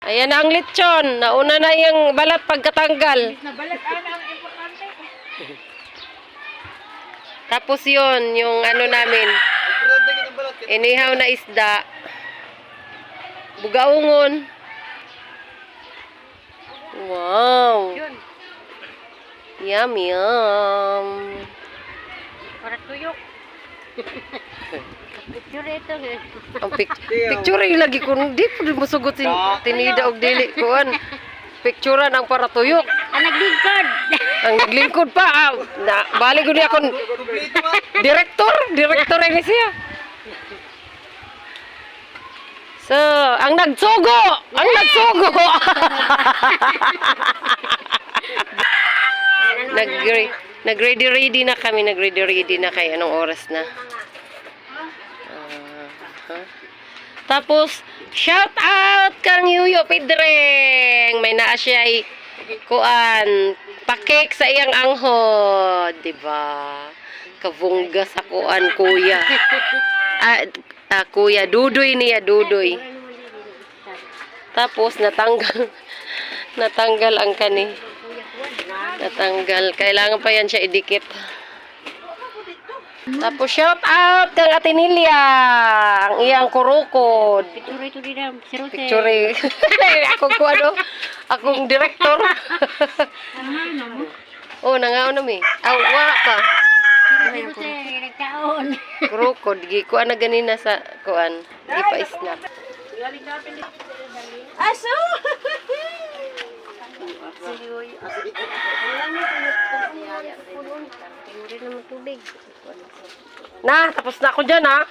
Ayan na ang lechon. Nauna na yung balat pagkatanggal. Na balat ang importante. Tapos yun, yung ano namin. Inihaw na isda. Bugaungon. Wow. Yun. Yum, yum. Para tuyok. Picture ito. Ang picture yung lagi ko. Di po din masugot si tinida og dili kuan. Picturean ang para tuyok. Ang naglingkod. Ang naglingkod pa. Balik ko niya akong Direktor ini siya. So, ang nagsugo! Ang nagsugo! Nag-ready na kami. Nag-ready na kay anong oras na. Tapos, shout out kang Yuyo Pedreng. May naa siya ay kuan, pakik sa iyang anghod, di ba? Kavungga sa kuan, kuya. Kuya, dudoy niya, dudoy. Tapos, natanggal ang kani. Natanggal. Kailangan pa yan siya idikit. Tapos, shout out kang Atinilia. Ang iyang kurukod. Picture ito din ang sirote. Picture. Akong kuano. Akong direktor. Oh, nangaon na mi. Wala pa. Sirote, nagkaon. Kurukod. Kuan na ganina sa kuan. Di pa isnap. Aso! Na, tapos na ako dyan ha.